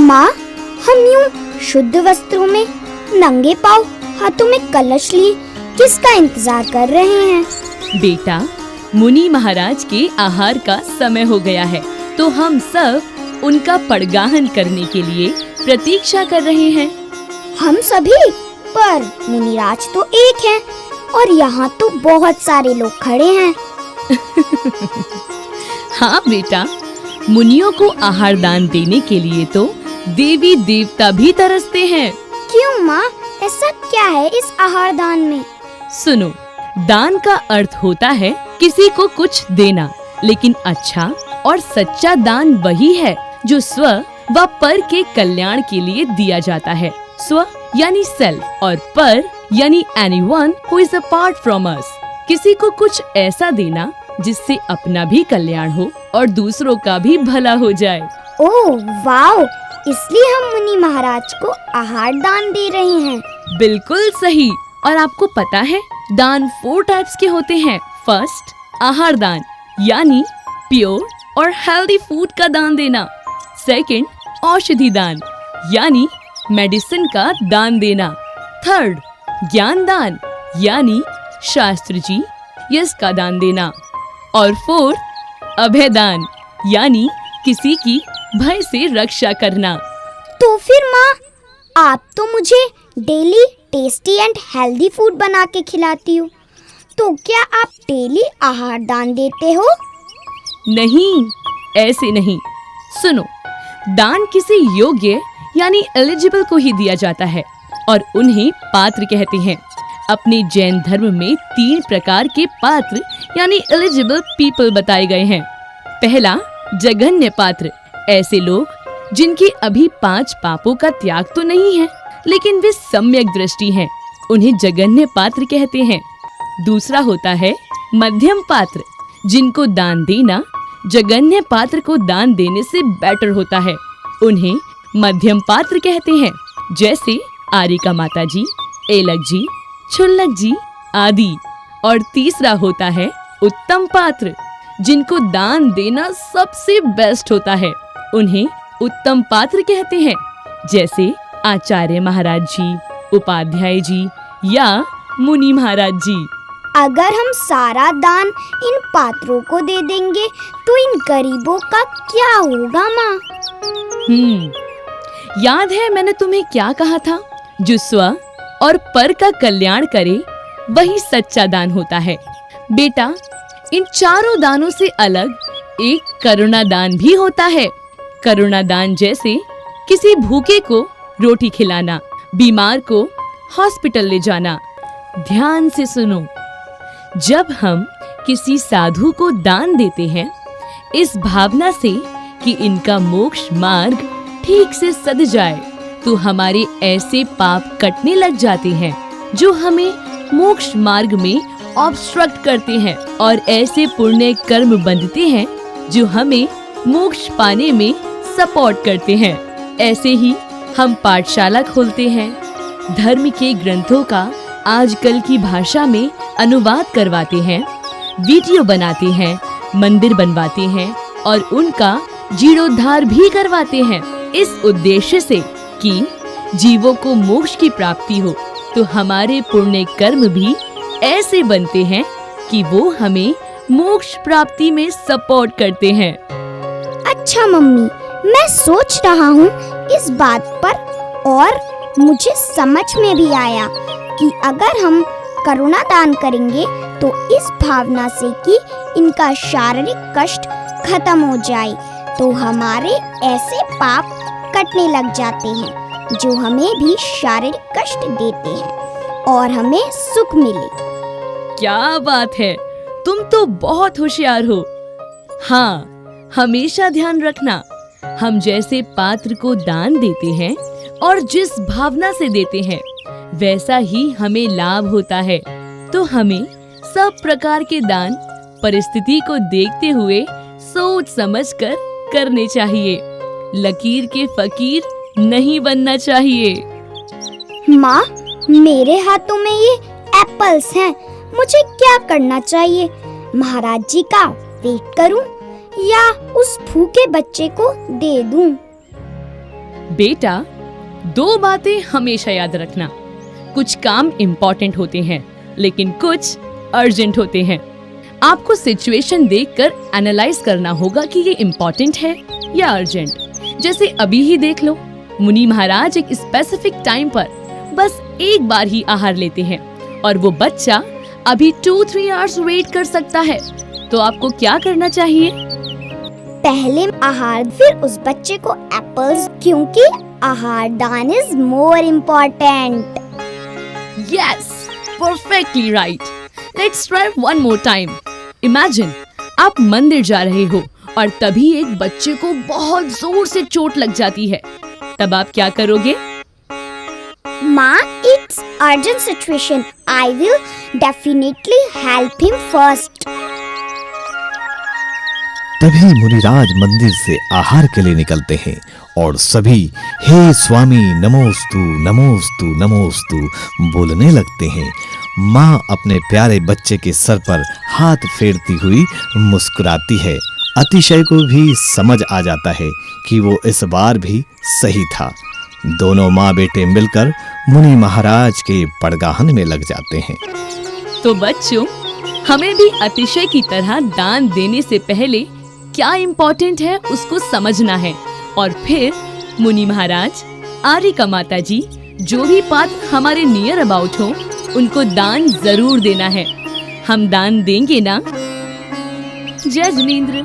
माँ, हम यूं शुद्ध वस्त्रों में नंगे पांव हाथों में कलश लिए किसका इंतजार कर रहे हैं? बेटा, मुनि महाराज के आहार का समय हो गया है, तो हम सब उनका पड़गाहन करने के लिए प्रतीक्षा कर रहे हैं। हम सभी? पर मुनिराज तो एक है और यहाँ तो बहुत सारे लोग खड़े हैं। हाँ बेटा, मुनियों को आहार दान देने के लिए तो देवी देवता भी तरसते हैं। क्यों माँ, ऐसा क्या है इस आहार दान में? सुनो, दान का अर्थ होता है किसी को कुछ देना, लेकिन अच्छा और सच्चा दान वही है जो स्व व पर के कल्याण के लिए दिया जाता है। स्व यानी सेल्फ और पर यानी anyone who is apart from us. किसी को कुछ ऐसा देना जिससे अपना भी कल्याण हो और दूसरों का भी भला हो जाए। ओह वाओ, इसलिए हम मुनि महाराज को आहार दान दे रहे हैं। बिल्कुल सही। और आपको पता है, दान 4 टाइप्स के होते हैं। फर्स्ट, आहार दान यानी प्योर और हेल्दी फूड का दान देना। सेकंड, औषधि दान यानी मेडिसिन का दान देना। थर्ड, ज्ञान दान यानी शास्त्र जी यश का दान देना। और फोर्थ, अभय दान यानी किसी की भय से रक्षा करना। तो फिर माँ, आप तो मुझे daily tasty and healthy food बना के खिलाती हो, तो क्या आप डेली आहार दान देते हो? नहीं, ऐसे नहीं। सुनो, दान किसी योग्य यानी एलिजिबल को ही दिया जाता है और उन्हें पात्र कहते हैं। अपने जैन धर्म में 3 प्रकार के पात्र यानी एलिजिबल पीपल बताए गए हैं। पहला, जघन्य पात्र, ऐसे लोग जिनके अभी 5 पापों का त्याग तो नहीं है, लेकिन वे सम्यक दृष्टि हैं, उन्हें जघन्य पात्र कहते हैं। दूसरा होता है मध्यम पात्र, जिनको दान देना जघन्य पात्र को दान देने से बेटर होता है, उन्हें मध्यम पात्र कहते हैं, जैसे आरिका माता जी, एलक जी, छुल्लक जी आदि। और तीसरा होता है उत्तम पात्र, जिनको दान देना सबसे बेस्ट होता है, उन्हें उत्तम पात्र कहते हैं, जैसे आचार्य महाराज जी, उपाध्याय जी या मुनि महाराज जी। अगर हम सारा दान इन पात्रों को दे देंगे तो इन गरीबों का क्या होगा माँ? याद है मैंने तुम्हें क्या कहा था? जो स्व और पर का कल्याण करे वही सच्चा दान होता है। बेटा, इन चारों दानों से अलग एक करुणा दान भी होता है। करुणा दान जैसे किसी भूखे को रोटी खिलाना, बीमार को हॉस्पिटल ले जाना। ध्यान से सुनो, जब हम किसी साधु को दान देते हैं इस भावना से कि इनका मोक्ष मार्ग ठीक से सध जाए, तो हमारे ऐसे पाप कटने लग जाते हैं जो हमें मोक्ष मार्ग में ऑब्स्ट्रक्ट करते हैं, और ऐसे पुण्य कर्म बंधते हैं जो हमें मोक्ष पाने में सपोर्ट करते हैं। ऐसे ही हम पाठशाला खोलते हैं, धर्म के ग्रंथों का आजकल की भाषा में अनुवाद करवाते हैं, वीडियो बनाते हैं, मंदिर बनवाते हैं और उनका जीर्णोद्धार भी करवाते हैं, इस उद्देश्य से कि जीवों को मोक्ष की प्राप्ति हो। तो हमारे पुण्य कर्म भी ऐसे बनते हैं कि वो हमें मोक्ष प्राप्ति में सपोर्ट करते हैं। अच्छा मम्मी, मैं सोच रहा हूँ इस बात पर और मुझे समझ में भी आया कि अगर हम करुणा दान करेंगे तो इस भावना से कि इनका शारीरिक कष्ट खत्म हो जाए, तो हमारे ऐसे पाप कटने लग जाते हैं जो हमें भी शारीरिक कष्ट देते हैं और हमें सुख मिले। क्या बात है, तुम तो बहुत होशियार हो। हाँ, हमेशा ध्यान रखना, हम जैसे पात्र को दान देते हैं और जिस भावना से देते हैं वैसा ही हमें लाभ होता है। तो हमें सब प्रकार के दान परिस्थिति को देखते हुए सोच समझकर करने चाहिए। लकीर के फकीर नहीं बनना चाहिए। माँ, मेरे हाथों में ये एप्पल्स हैं, मुझे क्या करना चाहिए? महाराज जी का वेट करूं या उस भूखे बच्चे को दे दूं? बेटा, 2 बातें हमेशा याद रखना। कुछ काम इम्पोर्टेंट होते हैं, लेकिन कुछ अर्जेंट होते हैं। आपको सिचुएशन देखकर एनालाइज करना होगा कि ये इम्पोर्टेंट है या अर्जेंट। जैसे अभी ही देख लो, मुनि महाराज एक स्पेसिफिक टाइम पर बस एक बार ही आहार लेते हैं और वो बच्चा अभी 2-3 आवर्स वेट कर सकता है। तो आपको क्या करना चाहिए? पहले आहार, फिर उस बच्चे को एप्पल्स, क्योंकि आहार दान is more important. Yes, perfectly right. Let's try one more time. Imagine, आप मंदिर जा रहे हो और तभी एक बच्चे को बहुत जोर से चोट लग जाती है। तब आप क्या करोगे? माँ, it's urgent situation. I will definitely help him first. तभी मुनिराज मंदिर से आहार के लिए निकलते हैं और सभी हे स्वामी नमोस्तु नमोस्तु नमोस्तु बोलने लगते हैं। माँ अपने प्यारे बच्चे के सर पर हाथ फेरती हुई मुस्कुराती है। अतिशय को भी समझ आ जाता है कि वो इस बार भी सही था। दोनों माँ बेटे मिलकर मुनि महाराज के पड़गाहन में लग जाते हैं। तो बच्चों, हमें भी अतिशय की तरह दान देने से पहले क्या इम्पोर्टेंट है उसको समझना है और फिर मुनि महाराज, आर्यका माता जी, जो भी पात्र हमारे नियर अबाउट हो उनको दान जरूर देना है। हम दान देंगे ना? जय जिनेंद्र।